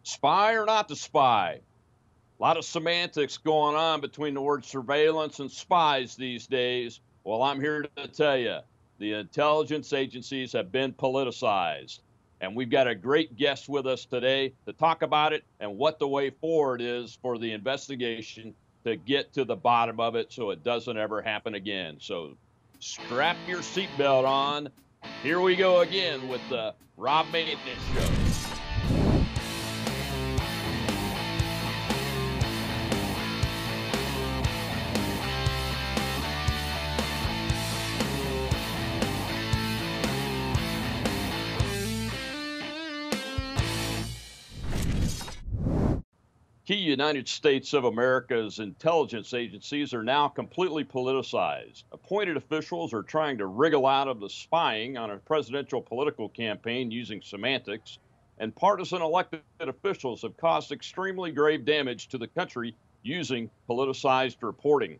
Spy or not to spy? A lot of semantics going on between the word surveillance and spies these days. Well, I'm here to tell you the intelligence agencies have been politicized. And we've got a great guest with us today to talk about it and what the way forward is for the investigation to get to the bottom of it so it doesn't ever happen again. So strap your seatbelt on. Here we go again with the Rob Maintenance Show. Key United States of America's intelligence agencies are now completely politicized. Appointed officials are trying to wriggle out of the spying on a presidential political campaign using semantics, and partisan elected officials have caused extremely grave damage to the country using politicized reporting.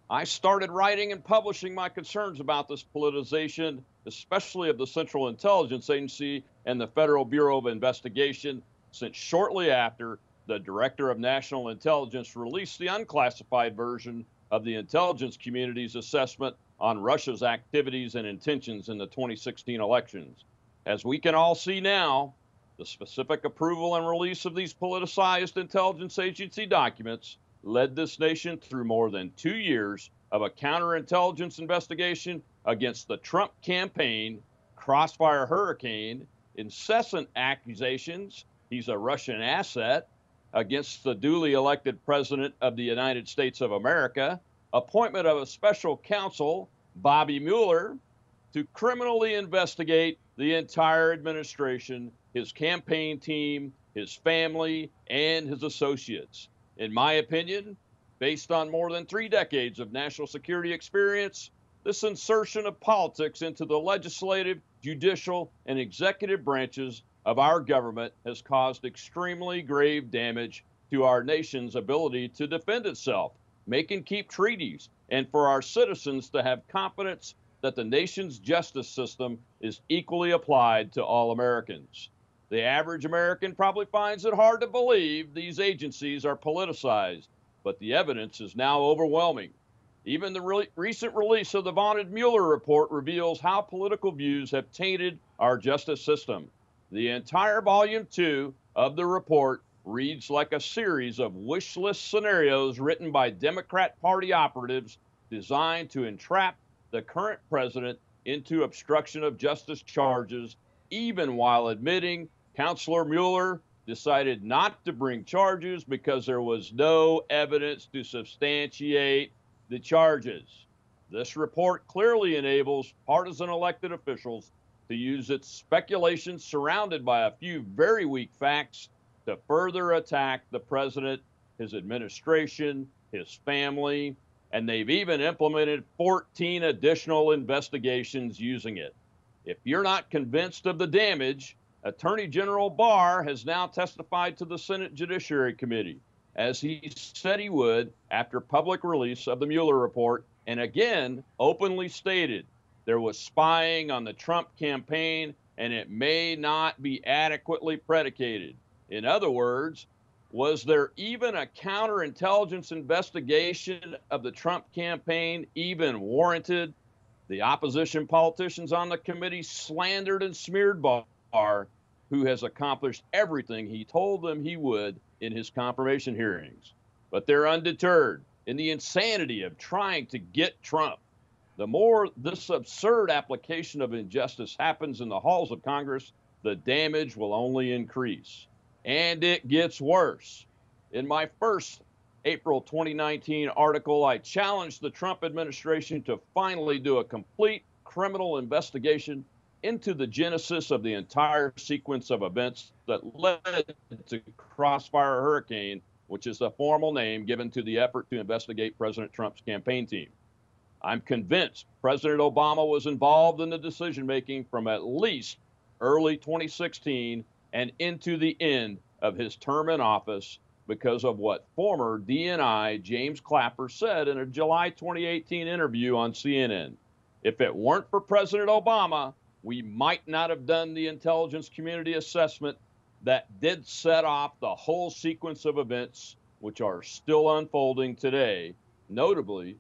I started writing and publishing my concerns about this politicization, especially of the Central Intelligence Agency and the Federal Bureau of Investigation, since shortly after the Director of National Intelligence released the unclassified version of the intelligence community's assessment on Russia's activities and intentions in the 2016 elections. As we can all see now, the specific approval and release of these politicized intelligence agency documents led this nation through more than 2 years of a counterintelligence investigation against the Trump campaign, Crossfire Hurricane, incessant accusations he's a Russian asset, against the duly elected President of the United States of America, appointment of a special counsel, Bobby Mueller, to criminally investigate the entire administration, his campaign team, his family, and his associates. In my opinion, based on more than 3 decades of national security experience, this insertion of politics into the legislative, judicial, and executive branches of our government has caused extremely grave damage to our nation's ability to defend itself, make and keep treaties, and for our citizens to have confidence that the nation's justice system is equally applied to all Americans. The average American probably finds it hard to believe these agencies are politicized, but the evidence is now overwhelming. Even the recent release of the vaunted Mueller report reveals how political views have tainted our justice system. The entire volume 2 of the report reads like a series of wish list scenarios written by Democrat Party operatives designed to entrap the current president into obstruction of justice charges, even while admitting Counselor Mueller decided not to bring charges because there was no evidence to substantiate the charges. This report clearly enables partisan elected officials to use its speculation surrounded by a few very weak facts to further attack the president, his administration, his family, and they've even implemented 14 additional investigations using it. If you're not convinced of the damage, Attorney General Barr has now testified to the Senate Judiciary Committee, as he said he would after public release of the Mueller report, and again openly stated there was spying on the Trump campaign and it may not be adequately predicated. In other words, was there even a counterintelligence investigation of the Trump campaign even warranted? The opposition politicians on the committee slandered and smeared Barr, who has accomplished everything he told them he would in his confirmation hearings. But they're undeterred in the insanity of trying to get Trump. The more this absurd application of injustice happens in the halls of Congress, the damage will only increase. And it gets worse. In my first April 2019 article, I challenged the Trump administration to finally do a complete criminal investigation into the genesis of the entire sequence of events that led to Crossfire Hurricane, which is the formal name given to the effort to investigate President Trump's campaign team. I'm convinced President Obama was involved in the decision-making from at least early 2016 and into the end of his term in office because of what former DNI James Clapper said in a July 2018 interview on CNN. If it weren't for President Obama, we might not have done the intelligence community assessment that did set off the whole sequence of events which are still unfolding today, notably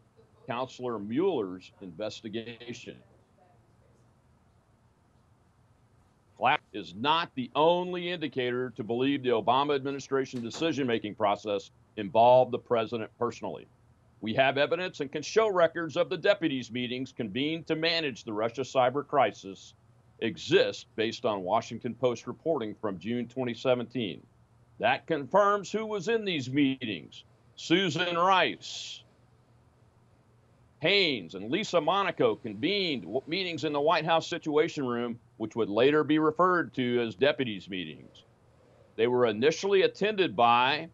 Counselor Mueller's investigation. Clapper is not the only indicator to believe the Obama administration decision-making process involved the president personally. We have evidence and can show records of the deputies' meetings convened to manage the Russia cyber crisis exist based on Washington Post reporting from June 2017. That confirms who was in these meetings. Susan Rice, Haynes, and Lisa Monaco convened meetings in the White House Situation Room, which would later be referred to as deputies' meetings. They were initially attended by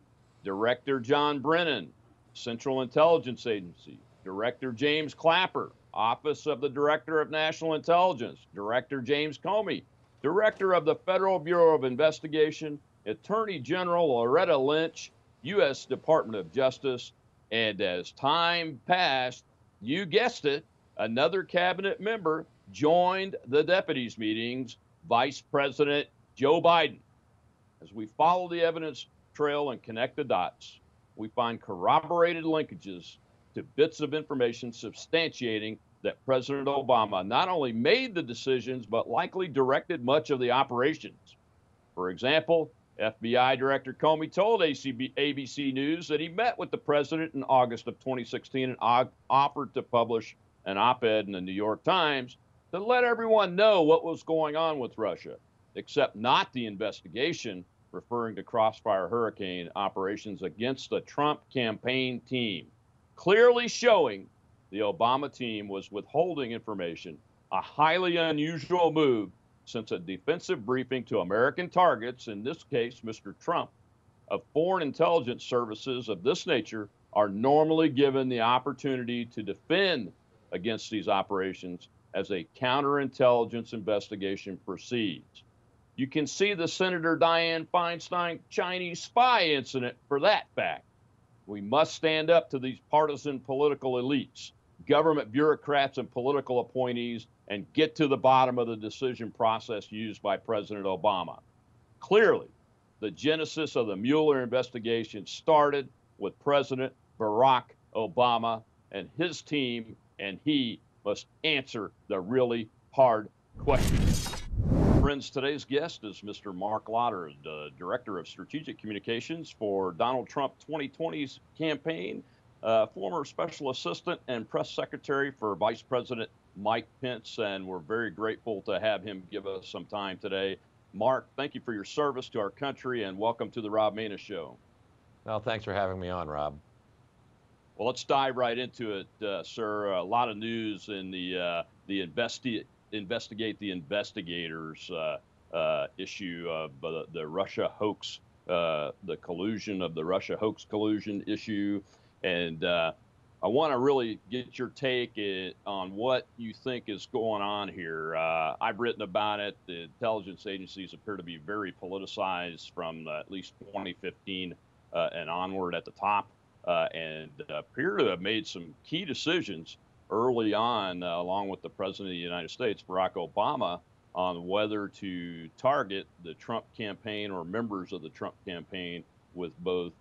Director John Brennan, Central Intelligence Agency, Director James Clapper, Office of the Director of National Intelligence, Director James Comey, Director of the Federal Bureau of Investigation, Attorney General Loretta Lynch, U.S. Department of Justice, and as time passed, you guessed it, another cabinet member joined the deputies meetings, Vice President Joe Biden. As we follow the evidence trail and connect the dots, we find corroborated linkages to bits of information substantiating that President Obama not only made the decisions, but likely directed much of the operations. For example, FBI Director Comey told ABC News that he met with the president in August of 2016 and offered to publish an op-ed in the New York Times to let everyone know what was going on with Russia, except not the investigation, referring to Crossfire Hurricane operations against the Trump campaign team, clearly showing the Obama team was withholding information, a highly unusual move since a defensive briefing to American targets, in this case, Mr. Trump, of foreign intelligence services of this nature are normally given the opportunity to defend against these operations as a counterintelligence investigation proceeds. You can see the Senator Dianne Feinstein Chinese spy incident for that fact. We must stand up to these partisan political elites, government bureaucrats, and political appointees and get to the bottom of the decision process used by President Obama. Clearly, the genesis of the Mueller investigation started with President Barack Obama and his team, and he must answer the really hard questions. Friends, today's guest is Mr. Mark Lotter, the Director of Strategic Communications for Donald Trump 2020's campaign, former Special Assistant and Press Secretary for Vice President Mike Pence, and we're very grateful to have him give us some time today. Mark, thank you for your service to our country, and welcome to the Rob Maness Show. Well, thanks for having me on, Rob. Well, let's dive right into it, sir. A lot of news in the investigate the investigators issue of the Russia hoax, the collusion of the Russia hoax collusion issue. And I want to really get your take on what you think is going on here. I've written about it. The intelligence agencies appear to be very politicized from at least 2015 and onward at the top, and appear to have made some key decisions early on, along with the President of the United States, Barack Obama, on whether to target the Trump campaign or members of the Trump campaign with both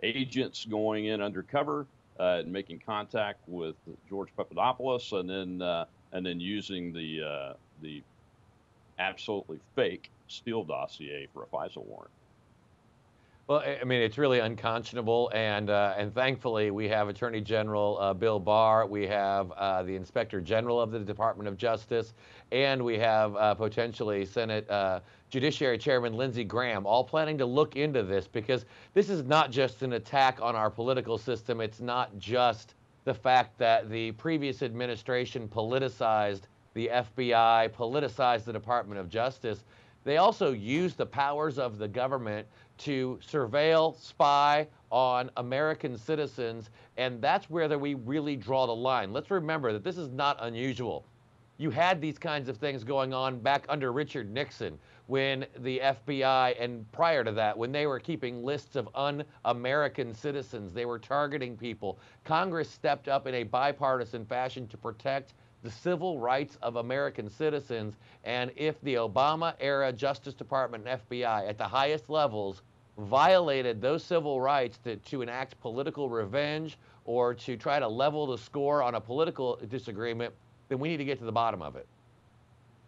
agents going in undercover and making contact with George Papadopoulos, and then using the absolutely fake Steele dossier for a FISA warrant. Well, I mean, it's really unconscionable, and thankfully we have Attorney General Bill Barr, we have the Inspector General of the Department of Justice, and we have potentially Senate Judiciary Chairman Lindsey Graham, all planning to look into this, because this is not just an attack on our political system. It's not just the fact that the previous administration politicized the FBI, politicized the Department of Justice. They also used the powers of the government to surveil, spy on American citizens, and that's where we really draw the line. Let's remember that this is not unusual. You had these kinds of things going on back under Richard Nixon, when the FBI, and prior to that, when they were keeping lists of un-American citizens, they were targeting people. Congress stepped up in a bipartisan fashion to protect the civil rights of American citizens. And if the Obama era Justice Department and FBI at the highest levels violated those civil rights to enact political revenge or to try to level the score on a political disagreement, then we need to get to the bottom of it.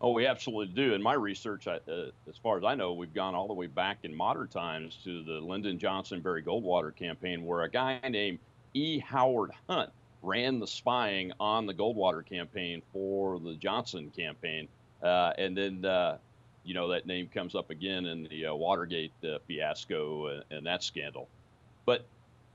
Oh, we absolutely do. In my research, as far as I know, we've gone all the way back in modern times to the Lyndon Johnson Barry Goldwater campaign, where a guy named E. Howard Hunt ran the spying on the Goldwater campaign for the Johnson campaign. And then, that name comes up again in the Watergate fiasco and that scandal. But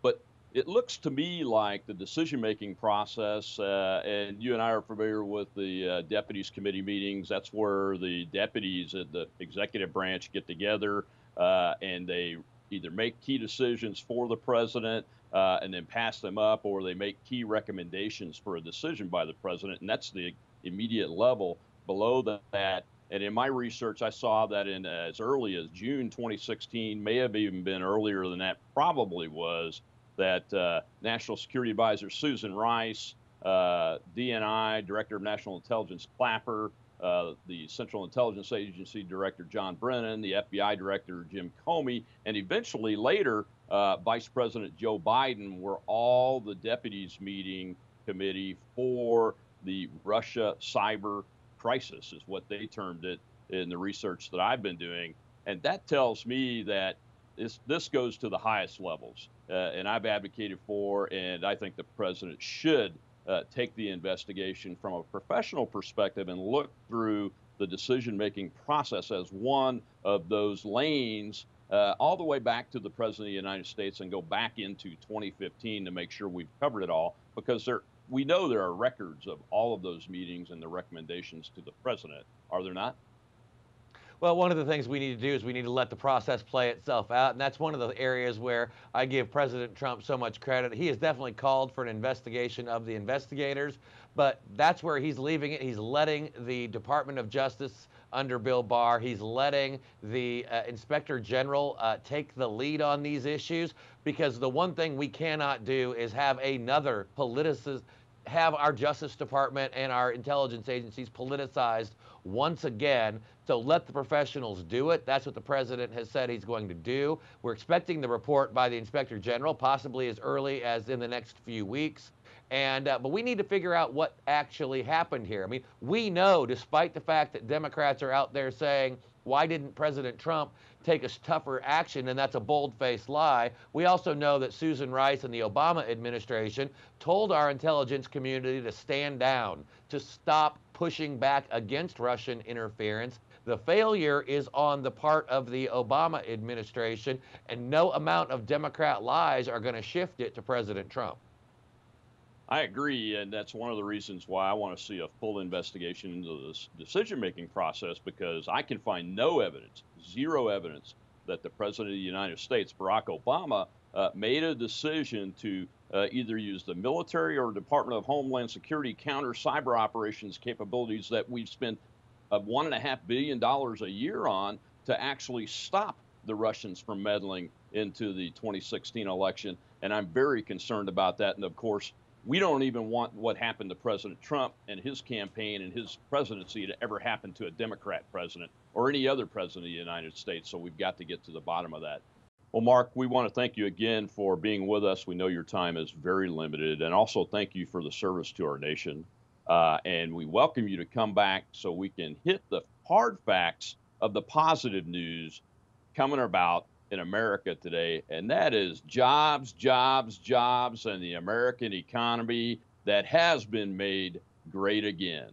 but it looks to me like the decision-making process, and you and I are familiar with the deputies committee meetings. That's where the deputies at the executive branch get together and they either make key decisions for the president and then pass them up, or they make key recommendations for a decision by the president, and that's the immediate level. Below that, and in my research, I saw that in as early as June 2016, may have even been earlier than that, probably was, that National Security Advisor Susan Rice, DNI Director of National Intelligence Clapper, the Central Intelligence Agency Director John Brennan, the FBI Director Jim Comey, and eventually later Vice President Joe Biden were all the deputies meeting committee for the Russia cyber crisis, is what they termed it in the research that I've been doing. And that tells me that this goes to the highest levels. And I've advocated for, and I think the president should take the investigation from a professional perspective and look through the decision-making process as one of those lanes all the way back to the president of the United States and go back into 2015 to make sure we've covered it all, because we know there are records of all of those meetings and the recommendations to the president, are there not? Well, one of the things we need to do is we need to let the process play itself out. And that's one of the areas where I give President Trump so much credit. He has definitely called for an investigation of the investigators, but that's where he's leaving it. He's letting the Department of Justice under Bill Barr, he's letting the Inspector General take the lead on these issues, because the one thing we cannot do is have have our Justice Department and our intelligence agencies politicized once again. So let the professionals do it. That's what the president has said he's going to do. We're expecting the report by the Inspector General, possibly as early as in the next few weeks. But we need to figure out what actually happened here. I mean, we know, despite the fact that Democrats are out there saying, why didn't President Trump take a tougher action? And that's a bold-faced lie. We also know that Susan Rice and the Obama administration told our intelligence community to stand down, to stop pushing back against Russian interference. The failure is on the part of the Obama administration, and no amount of Democrat lies are going to shift it to President Trump. I agree, and that's one of the reasons why I want to see a full investigation into this decision-making process, because I can find no evidence, zero evidence, that the President of the United States, Barack Obama, made a decision to either use the military or Department of Homeland Security counter cyber operations capabilities that we've spent $1.5 billion a year on to actually stop the Russians from meddling into the 2016 election. And I'm very concerned about that. And of course, we don't even want what happened to President Trump and his campaign and his presidency to ever happen to a Democrat president or any other president of the United States. So we've got to get to the bottom of that. Well, Mark, we want to thank you again for being with us. We know your time is very limited, and also thank you for the service to our nation. And we welcome you to come back so we can hit the hard facts of the positive news coming about in America today, and that is jobs, jobs, jobs, and the American economy that has been made great again.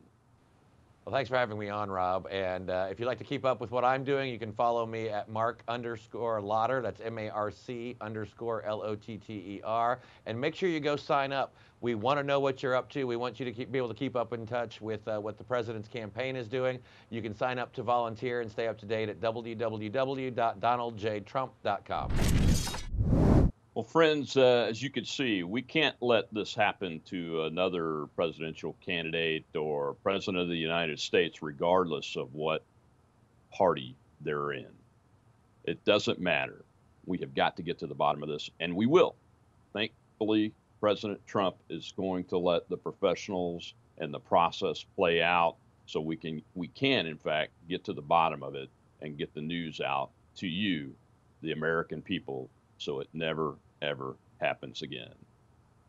Well, thanks for having me on, Rob. And if you'd like to keep up with what I'm doing, you can follow me at Mark_Lotter. That's MARC_LOTTER. And make sure you go sign up. We want to know what you're up to. We want you to be able to keep up in touch with what the president's campaign is doing. You can sign up to volunteer and stay up to date at www.donaldjtrump.com. Well, friends, as you can see, we can't let this happen to another presidential candidate or president of the United States, regardless of what party they're in. It doesn't matter. We have got to get to the bottom of this, and we will. Thankfully, President Trump is going to let the professionals and the process play out so we can in fact get to the bottom of it and get the news out to you, the American people, so it never ever happens again.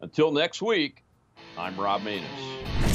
Until next week, I'm Rob Maness.